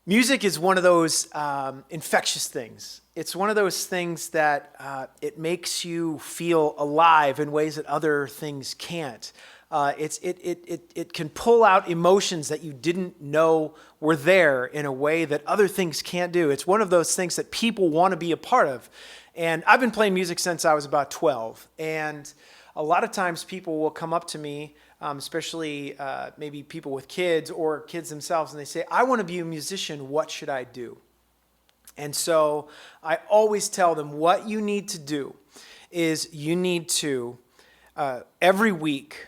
Music is one of those infectious things. It's one of those things that it makes you feel alive in ways that other things can't. It can pull out emotions that you didn't know were there in a way that other things can't do. It's one of those things that people want to be a part of. And I've been playing music since I was about 12. And a lot of times people will come up to me, especially maybe people with kids or kids themselves, and they say, I want to be a musician, what should I do? And so I always tell them what you need to do is you need to, every week,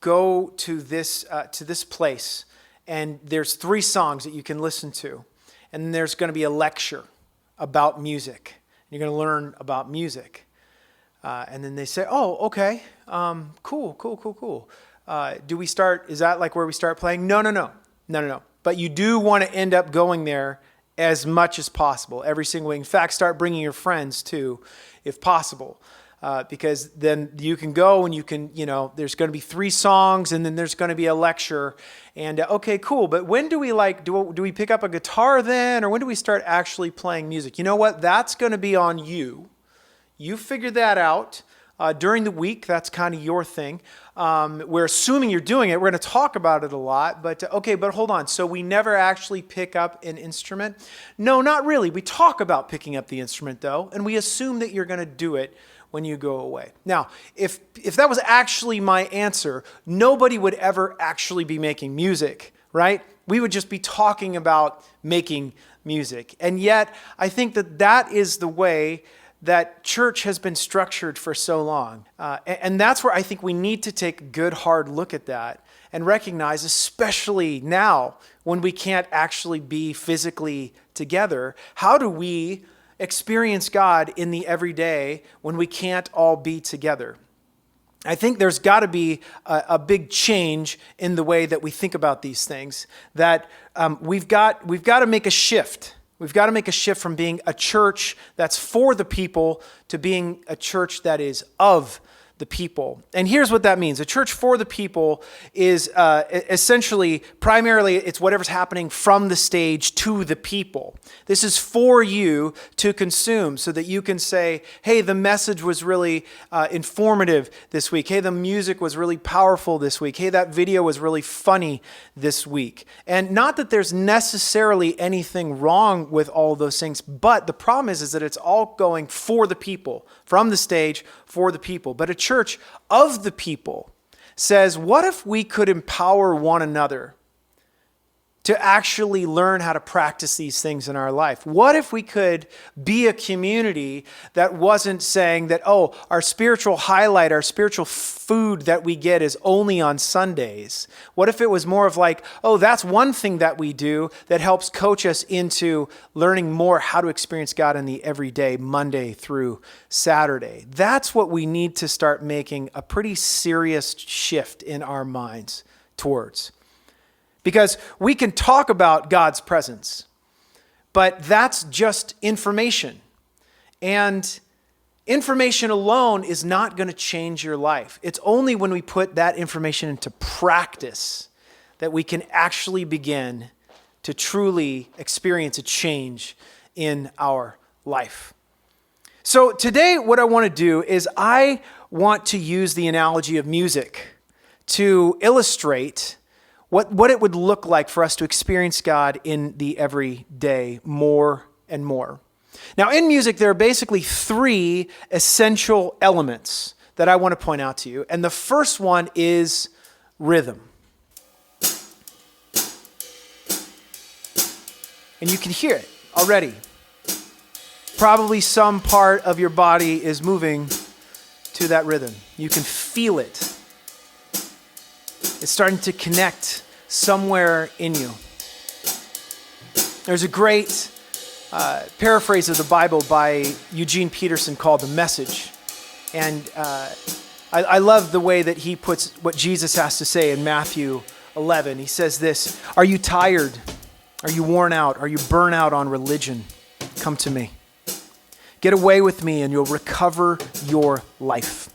go to this place, and there's 3 songs that you can listen to, and there's going to be a lecture about music. You're going to learn about music. And then they say, oh, okay, cool. Do we start, is that like where we start playing? No. But you do want to end up going there as much as possible every single week. In fact, start bringing your friends too, if possible. Because then you can go and you can, there's going to be 3 songs and then there's going to be a lecture. And okay, cool. But when do we do we pick up a guitar then? Or when do we start actually playing music? You know what? That's going to be on you. You figure that out. During the week, that's kind of your thing. We're assuming you're doing it. We're going to talk about it a lot. But hold on. So we never actually pick up an instrument? No, not really. We talk about picking up the instrument, though, and we assume that you're going to do it when you go away. Now, if that was actually my answer, nobody would ever actually be making music, right? We would just be talking about making music. And yet, I think that is the way that church has been structured for so long. And that's where I think we need to take a good, hard look at that and recognize, especially now when we can't actually be physically together, how do we experience God in the everyday when we can't all be together? I think there's got to be a big change in the way that we think about these things, that we've got to make a shift. We've got to make a shift from being a church that's for the people to being a church that is of the people. And here's what that means. A church for the people is essentially, primarily, it's whatever's happening from the stage to the people. This is for you to consume so that you can say, hey, the message was really informative this week. Hey, the music was really powerful this week. Hey, that video was really funny this week. And not that there's necessarily anything wrong with all those things, but the problem is that it's all going for the people, from the stage, for the people. But a church of the people says, what if we could empower one another to actually learn how to practice these things in our life? What if we could be a community that wasn't saying that, oh, our spiritual highlight, our spiritual food that we get is only on Sundays? What if it was more of like, oh, that's one thing that we do that helps coach us into learning more how to experience God in the everyday, Monday through Saturday? That's what we need to start making a pretty serious shift in our minds towards. Because we can talk about God's presence, but that's just information. And information alone is not going to change your life. It's only when we put that information into practice that we can actually begin to truly experience a change in our life. So today, what I want to do is I want to use the analogy of music to illustrate what it would look like for us to experience God in the everyday more and more. Now, in music, there are basically 3 essential elements that I want to point out to you. And the first one is rhythm. And you can hear it already. Probably some part of your body is moving to that rhythm. You can feel it. It's starting to connect somewhere in you. There's a great paraphrase of the Bible by Eugene Peterson called The Message. And I love the way that he puts what Jesus has to say in Matthew 11. He says this, "Are you tired? Are you worn out? Are you burnt out on religion? Come to me. Get away with me and you'll recover your life.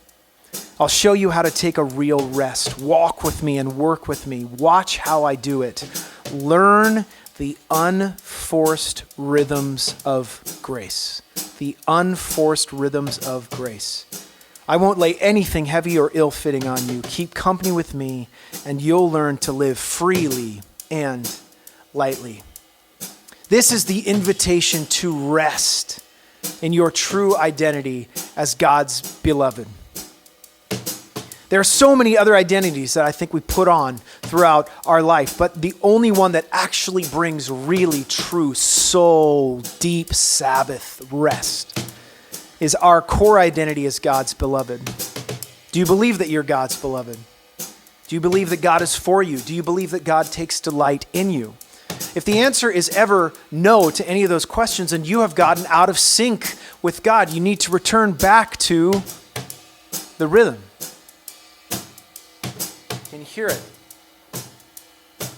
I'll show you how to take a real rest. Walk with me and work with me. Watch how I do it. Learn the unforced rhythms of grace. The unforced rhythms of grace. I won't lay anything heavy or ill-fitting on you. Keep company with me, and you'll learn to live freely and lightly. This is the invitation to rest in your true identity as God's beloved. There are so many other identities that I think we put on throughout our life, but the only one that actually brings really true soul deep Sabbath rest is our core identity as God's beloved. Do you believe that you're God's beloved? Do you believe that God is for you? Do you believe that God takes delight in you? If the answer is ever no to any of those questions and you have gotten out of sync with God, you need to return back to the rhythm. Can you hear it?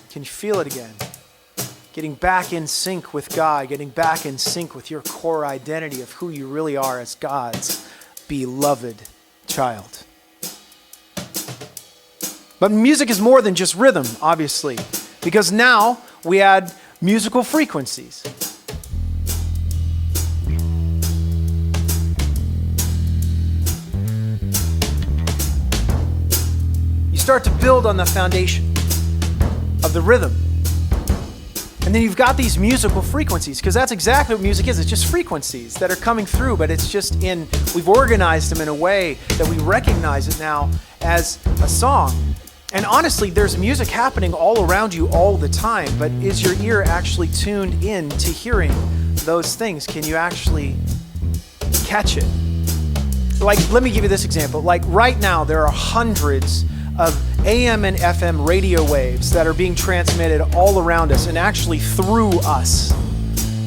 Can you feel it again? Getting back in sync with God, getting back in sync with your core identity of who you really are as God's beloved child. But music is more than just rhythm, obviously, because now we add musical frequencies. You start to build on the foundation of the rhythm. And then you've got these musical frequencies, because that's exactly what music is. It's just frequencies that are coming through, but it's just we've organized them in a way that we recognize it now as a song. And honestly, there's music happening all around you all the time, but is your ear actually tuned in to hearing those things? Can you actually catch it? Like, let me give you this example. Like right now, there are hundreds of AM and FM radio waves that are being transmitted all around us and actually through us.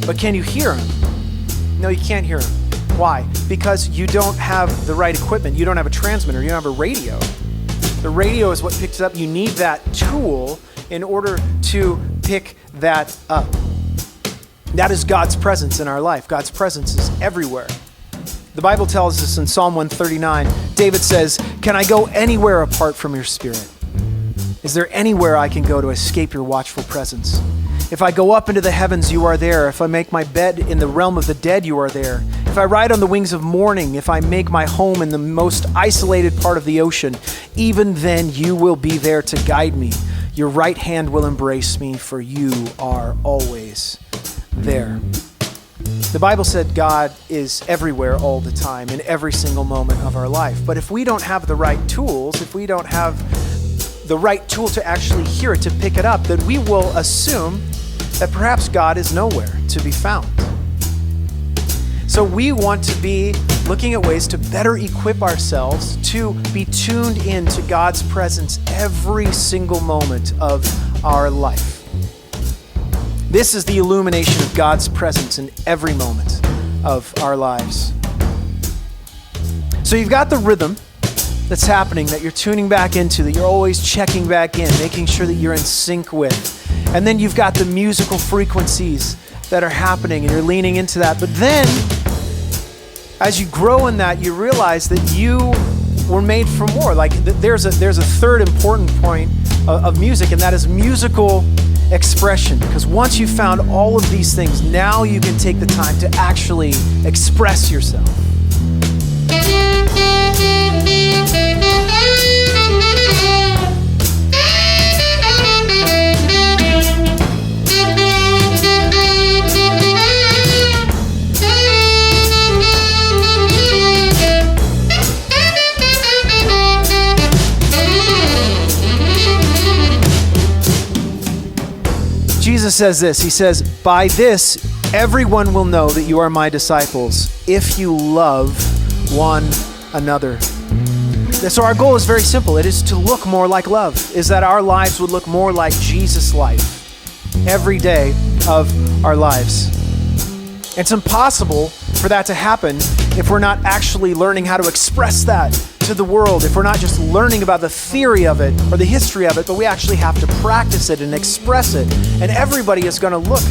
But can you hear them? No, you can't hear them. Why? Because you don't have the right equipment. You don't have a transmitter. You don't have a radio. The radio is what picks it up. You need that tool in order to pick that up. That is God's presence in our life. God's presence is everywhere. The Bible tells us in Psalm 139, David says, "Can I go anywhere apart from your spirit? Is there anywhere I can go to escape your watchful presence? If I go up into the heavens, you are there. If I make my bed in the realm of the dead, you are there. If I ride on the wings of morning, if I make my home in the most isolated part of the ocean, even then you will be there to guide me. Your right hand will embrace me, for you are always there." The Bible said God is everywhere all the time in every single moment of our life. But if we don't have the right tools, if we don't have the right tool to actually hear it, to pick it up, then we will assume that perhaps God is nowhere to be found. So we want to be looking at ways to better equip ourselves to be tuned in to God's presence every single moment of our life. This is the illumination of God's presence in every moment of our lives. So you've got the rhythm that's happening, that you're tuning back into, that you're always checking back in, making sure that you're in sync with. And then you've got the musical frequencies that are happening, and you're leaning into that. But then, as you grow in that, you realize that you were made for more. Like there's a third important point of music, and that is musical expression. Because once you've found all of these things, now you can take the time to actually express yourself. Jesus says this, he says, "By this, everyone will know that you are my disciples, if you love one another." So our goal is very simple. It is to look more like love, is that our lives would look more like Jesus' life every day of our lives. It's impossible for that to happen if we're not actually learning how to express that to the world, if we're not just learning about the theory of it or the history of it, but we actually have to practice it and express it. And everybody is going to look,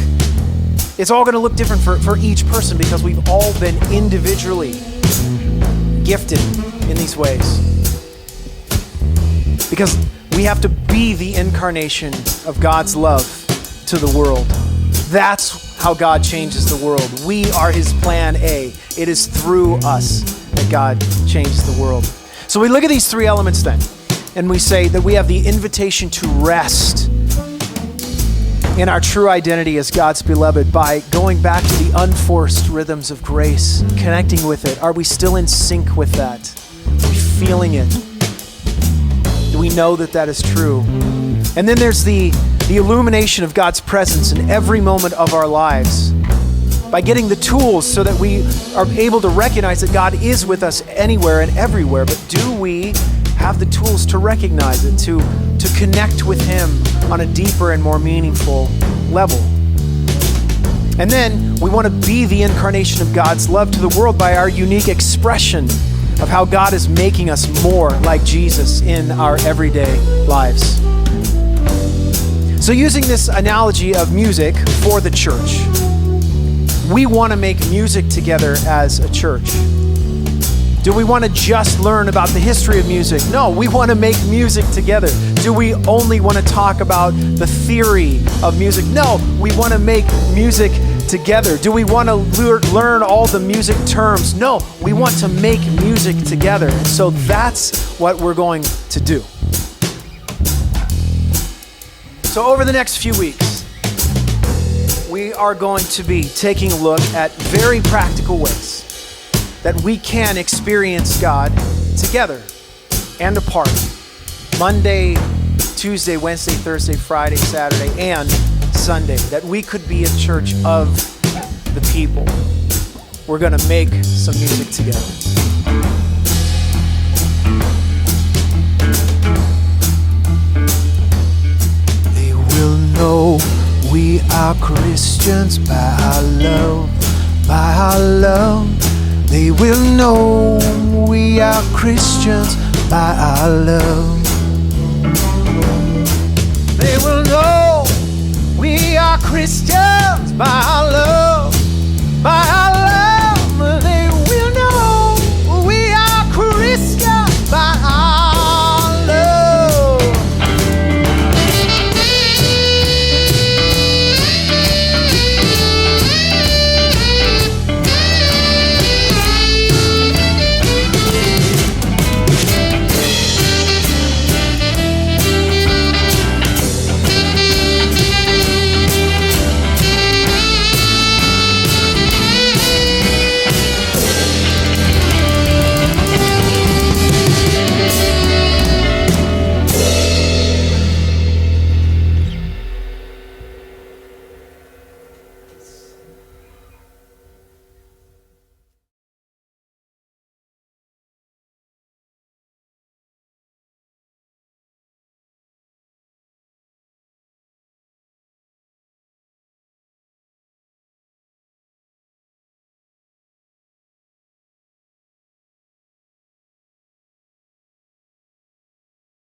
it's all going to look different for each person, because we've all been individually gifted in these ways. Because we have to be the incarnation of God's love to the world. That's how God changes the world. We are his plan A. It is through us that God changes the world. So we look at these three elements then, and we say that we have the invitation to rest in our true identity as God's beloved by going back to the unforced rhythms of grace, connecting with it. Are we still in sync with that? Are we feeling it? Do we know that that is true? And then there's the illumination of God's presence in every moment of our lives by getting the tools so that we are able to recognize that God is with us anywhere and everywhere. But do we have the tools to recognize it, to connect with him on a deeper and more meaningful level? And then we want to be the incarnation of God's love to the world by our unique expression of how God is making us more like Jesus in our everyday lives. So using this analogy of music for the church, we want to make music together as a church. Do we want to just learn about the history of music? No, we want to make music together. Do we only want to talk about the theory of music? No, we want to make music together. Do we want to learn all the music terms? No, we want to make music together. And so that's what we're going to do. So over the next few weeks, we are going to be taking a look at very practical ways that we can experience God together and apart. Monday, Tuesday, Wednesday, Thursday, Friday, Saturday, and Sunday. That we could be a church of the people. We're going to make some music together. They will know we are Christians by our love, by our love. They will know we are Christians by our love. They will know we are Christians by our love.